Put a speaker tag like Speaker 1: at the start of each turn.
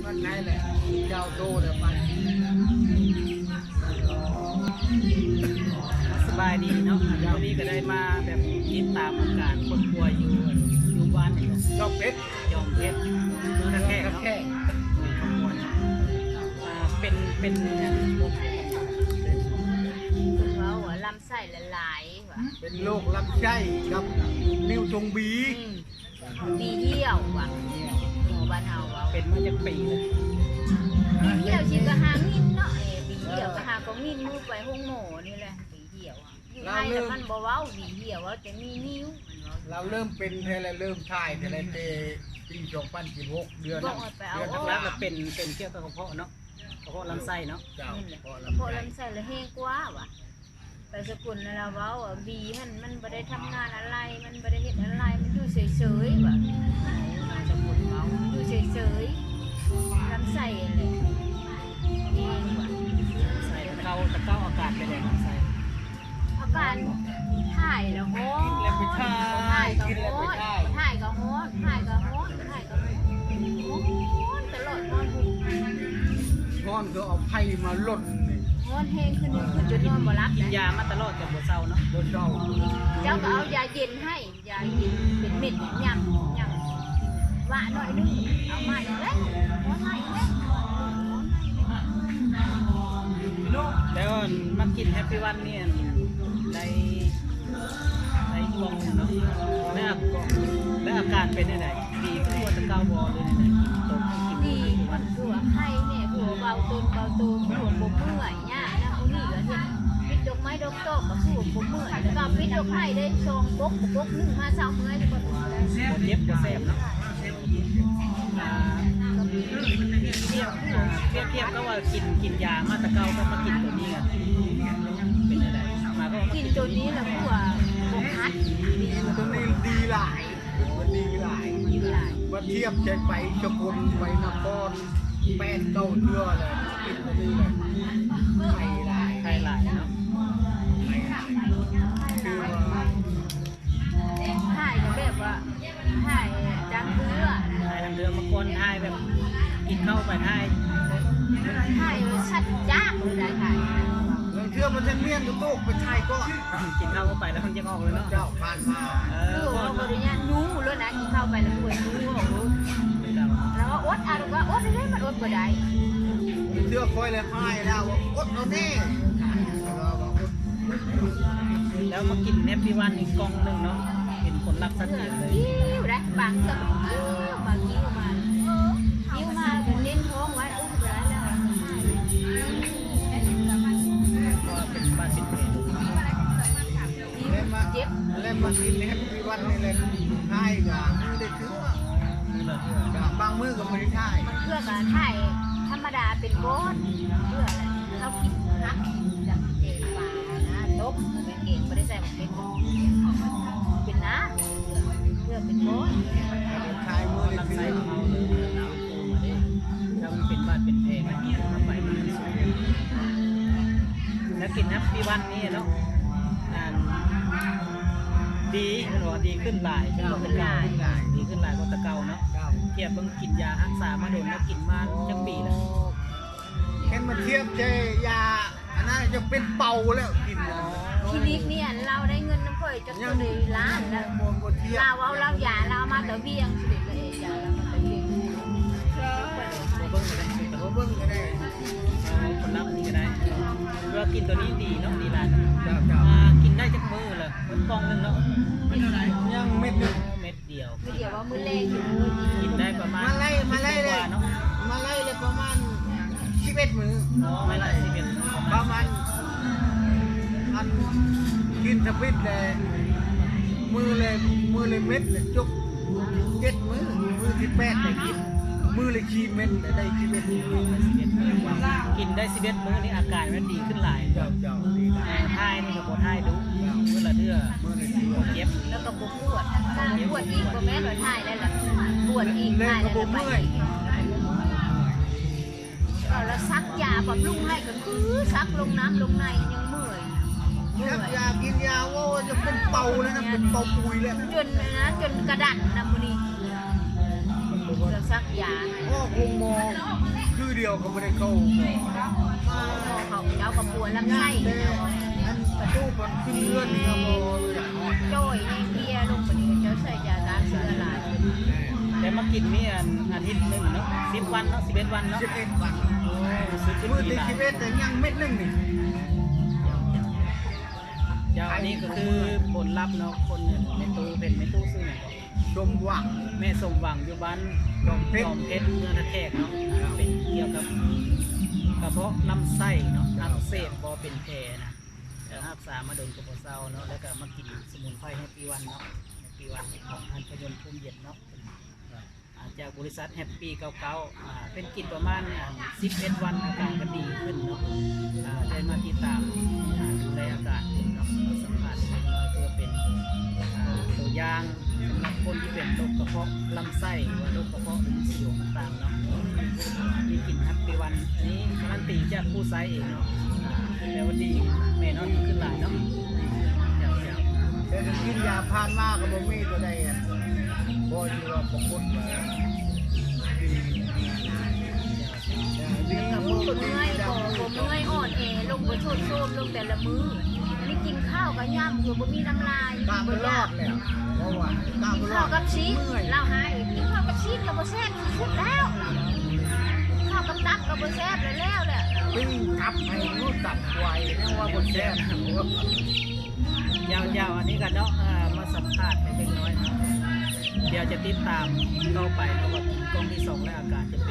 Speaker 1: ก็ใช่แหละเจ้าโตเดี๋ยวไป
Speaker 2: สบายดีเนาะวันนี้ก็ได้มาแบบติดตามอาการคนป่วยอยู่บ้านนี่เนาะ
Speaker 1: ชอบเพชร
Speaker 2: ยอมเพชรกระแค่เนาะเป็นอย่างพวก
Speaker 3: เขาว่าลำไส้ละลายว่ะ
Speaker 1: เป็นโรคลำไส้กับนิ้วตรงบี
Speaker 3: บีเหี่ยวว่ะหมู่บ้านเฮาว่า
Speaker 2: เป็นมาจากปีเลย
Speaker 3: บีเหี่ยวสิก็หางินเนาะบีเหี่ยวก็หาก็งินมือไปห้องหมอนี่แหละบีเหี่ยวอะอยู่ไทยแล้วมันบ่เว้าบีเหี่ยวว่าจะมีนิ้วมันเว้า
Speaker 1: เราเริ่มเป็นเทเลเริ่มถ่ายเทเลเตปี2016เดือน
Speaker 3: บอกว่าไปเอา
Speaker 2: หลักๆก็เป็นเกี่ยวกับกระเพาะเนาะกระเพาะลำไส้เนาะ
Speaker 1: เจ้า
Speaker 3: นี่แหละ
Speaker 1: พอ
Speaker 3: เพราะลำไส้ละแห้งกว่าว่ะไปสกุลนั่นล่ะเว้าว่าบีมันบ่ได้ทำงานอะไรมันบ่ได้เฮ็ดอะไรมันอยู่เฉยๆว่ะสกุลเว้ามันอยู่เฉยๆลำไส้อะไรแห้งว่ะ
Speaker 2: ใส่ตะเก้าอากาศไปเลยลำไส้
Speaker 3: อาการถ่ายแล้วโอ้ถ่ายก็โอ้ถ่ายก็โอ้ถ่ายก็โอ้ถ่ายก็โอ้ตลอดนอนหุ่น
Speaker 1: ก้อนก็เอาไผ่มาลดนี่
Speaker 3: นอนแห้งขึ้นจนนอนบ่รับ
Speaker 2: กิน
Speaker 3: นะ
Speaker 2: ยามาตลอดจากหัวเศร้าเนาะ
Speaker 1: บนเจ้า
Speaker 3: เจ้าก็เอายาเย็นให้ยาเย็นเป็นเม็ดยังว่าหน่อยนึงเอามาอีกแล้วเอามาอีกแล้ว
Speaker 2: แล้วมากินแฮปปี้วันเนี่ยได้กล่องเนาะแล้วอาการเป็นยังไงดีขึ้นกว่าตะเก้าบอเลยเนี่ยตกกิน
Speaker 3: ดีมันตัวไข้เนี่ยตัวเบาตัวตัวบ่เมื่อยเนี่ยนะผู้นี้ก็เฮ็ดปิดดอกไม้ดอกโตก็คือบ่เมื่อยแล้วก็ปิดดอกไม้ได้ซองบกนึงมาเช้าเมื่อยก็บ่ได้
Speaker 2: ปวดเย็บปวดแสบเนาะเทียบก็ว่ากินยามาตะเก้าก็มากินตัวนี้อ่ะเป็นอะไรมาก็
Speaker 3: กินตัวนี้แล้วก็ว่าบ่คัดดี
Speaker 1: ตัวนี้ดีหลายมันดีหลาย
Speaker 3: หลาย
Speaker 1: มาเทียบใจไปสกุลไปนครแปดเก้าเดือนเลยกินตัวนี้เลยไผ่หลาย
Speaker 2: ไทยหลายเนาะ
Speaker 1: ไผ่หลายคือว่า
Speaker 3: ถ่ายก็แบบว่าถ่ายจังเรือ
Speaker 2: ไทยทางเรือมาก่อนไทยแบบกินเข้าไปไทย
Speaker 3: ถ่ายชัดจ้าเลยได้ถ่าย
Speaker 1: เงินเชื่อมันจะเมี่ยนกับโต๊ะไปไทยก็
Speaker 2: กินเข้าไปแล้วมันจะออกเลยเนาะ
Speaker 1: เจ้าผ่านมา
Speaker 3: คือว่าบริญญานูแล้วนะกินข้าวไปแล้วป่วยนูบอกรู้แล้วก็อดอ่ะว่าอดได้มันอดบ่ได้
Speaker 1: เชื่อคอยเลยให้แล้วว่าอดเอาแน่
Speaker 2: แล้วมากินแฮปปี้วันอีกกล่องหนึ่งเนาะเห็นผลลัพธ์ชัดเจนเลย
Speaker 3: ยิ้วได้บางก็มายิ้วมาเป็นเน้นท้องไว้อุ้มไปแล้ว
Speaker 2: ก็เป็นบ้านเป็นเพล
Speaker 1: เล่นมา
Speaker 3: เจ็บ
Speaker 1: เล่นมากินแฮปปี้วันนี่เลยให้กับมือได้ถือว่า
Speaker 2: นี่เลย
Speaker 1: บางมือก็ไม่ได้ท่าย
Speaker 3: มันเพื่อการถ่ายธรรมดาเป็นก้อนเพื่ออะไรเราคิดนักจากเก่งป่านะตบเป็นเก่งไม่ได้ใส่เป็นนะเพื่อเป็นก้อน
Speaker 1: ชายมือได้
Speaker 2: ลำ
Speaker 1: ถื
Speaker 2: ไส้
Speaker 1: อ
Speaker 2: ของเราเลยเราปูมาดิแล้วมันเป็นบ้านเป็นเพลมันกินเข้าไปมันสูงแล้วกินแฮปปี้วันนี่เนาะดีมันบอกดีขึ้นหลายขึ้นกว่าตะเกาดีขึ้นหลายกว่าตะเกาเนาะ
Speaker 1: เจ้า
Speaker 2: เทียบเบิ่งกินยารักษามาโดนแล้วกินมาจักปีแล้ว
Speaker 1: แค่มาเทียบเจยาอันนั้นจะเป็นเป่าแล้วกิน
Speaker 3: คลินิกเนี่ยเราได้เงินน้ำข่อยจะตัวเลยล้านแล้ว
Speaker 1: บนเทียบ
Speaker 3: เราเอาเรายาเรามาแต่เบี้ยงสิเลยยาเรามาแต่เบี้ยง
Speaker 2: ตัวเบิ่งก็ได้
Speaker 1: ตัวเบิ้งก็ได้
Speaker 2: ผลลัพธ์นี่ก็ได้ว่ากินตัวนี้ดีเนาะดีหลาย
Speaker 1: เจ้าเจ้า
Speaker 2: กินได้จักมื้อเลยกล่องนึงเนาะ
Speaker 1: ยังเม็ดนึง
Speaker 2: เม็ดเดียว
Speaker 3: ไม่เดี๋ยวว่ามือเล่งอยู่
Speaker 2: กินได้ประมาณ
Speaker 1: มาไล่เลย
Speaker 2: เนาะ
Speaker 1: มาไล่เลยประมาณ11มือ
Speaker 2: อ๋อไม่ละ11
Speaker 1: ประมาณอันกินสปิดเลยมือเลยเม็ดเลยจุก7มือที่8เลยกินมือเลยชีเม็ดได้ชีเม็ด
Speaker 2: กินได้11มื้อนี่อาการมันดีขึ้นหลาย
Speaker 1: เจ้าดีนะ
Speaker 2: ทายนี่ก็บ่ทายดูมื้อละเทื่อ
Speaker 1: มือเลยชี
Speaker 2: เจ็บ
Speaker 3: แล้วก็ปวดปวดอีกก็แม่หน่อยถ่ายได้หรอปวดอีกถ่ายได้ไปแล้วซักยาบำรุงให้ก็คือซักลงน้ำลงในยังเมื่อย
Speaker 1: ยักยากินยาโว้จะเป็นเป่าเลยนะเป็นเป่าปุยเลย
Speaker 3: จนนะจนกระดันนะมูนี่ ซักยาให้
Speaker 1: พ่อคงมองคือเดียวก็ไม่ได้เข้าหมอ
Speaker 3: เขาเจ้ากับปวดลำไส้
Speaker 1: แต่อันประตูมันขึ้นเลื่อนนี่ก็มออยากหอด
Speaker 3: จ้อยในเบียร์ลงไปนี่เจ้าใส่ยาล้างเสื้อลาย
Speaker 2: แต่มากินมีอันอาทิตย์หนึงเนาะ10 วันเนาะ11 วันเนาะ
Speaker 1: 11 วัน
Speaker 2: โอ้สุดที่
Speaker 1: มือ
Speaker 2: ดี
Speaker 1: ตี
Speaker 2: หลาย
Speaker 1: ชีวิตแต่ยังเม็ดนึงนี่
Speaker 2: ยาวอันนี้ก็คือผลลัพธ์เนาะคนเนี่ยในตู้เป็นในตู้ซื้อไหน
Speaker 1: ชมหวัง
Speaker 2: แม่สมหวังอยู่บ้าน
Speaker 1: ดอกเพช
Speaker 2: จ
Speaker 1: ร
Speaker 2: อมเพชรเมืองตะแคกเนาะเป็นเกี่ยวกับกระเพาะลำไส้เนาะอักเสบบอเป็นแผลนะแต่รักษามาโดนกับเศร้าเนาะแล้วก็มากินสมุนไพรให้ปีวันเนาะปีวันของอันพยนต์ภูมิเย็นเนาะจากบริษัทแฮปปี้เก่าๆเป็นกินประมาณ11 วันอาการก็ดีขึ้นเนาะได้มาติดตามดูแลอาการเนาะสัมผัสเล็กน้อยเพื่อเป็นตัวอย่างสำหรับคนที่เป็นโรคกระเพาะลำไส้หรือว่าโรคกระเพาะหรือเสียวต่างๆเนาะมีกินแฮปปี้วันอันนี้การันตีจากผู้ใช้เองเนาะแต่วันดีแม่นอนขึ้นหลายเนาะเดี๋ยว
Speaker 1: แต่ถ้ากินยาพานมากก็บ่มีตัวใดอ่ะบ่อยู่ว่าปกติดี
Speaker 3: กับ
Speaker 1: มื
Speaker 3: มื
Speaker 1: อ
Speaker 3: อ
Speaker 1: ดี
Speaker 3: เมื่อย
Speaker 1: ด
Speaker 3: บ่เมื่อยอ่อนแอลงบ่โชดโซมลงแต่ละมืออันนี้กินข้าวกับย่ำคือบ่มีน้ำลาย
Speaker 1: ตามไปรอดแล้วเพราะว่าตาม
Speaker 3: กิ
Speaker 1: ไป
Speaker 3: น
Speaker 1: ร
Speaker 3: ข้า
Speaker 1: อ
Speaker 3: ว
Speaker 1: ด
Speaker 3: กับชีส
Speaker 1: เมื่อย
Speaker 3: เล่าหาอีกกินข้าวกับชีสกับบ่แซ่บสุดแล้วข้าวกับตับกับบ่แซ่บแล้วแหละ
Speaker 1: ปิ้งทับให้รู้ตัดไวนะว่าบนแซ่บ
Speaker 2: ยาวๆอันนี้กันเนาะมาสัมภาษณ์เล็กน้อยเนาะเดี๋ยวจะติดตามต่อไปเนาะว่ากล้องที่2และอาการจะเป็น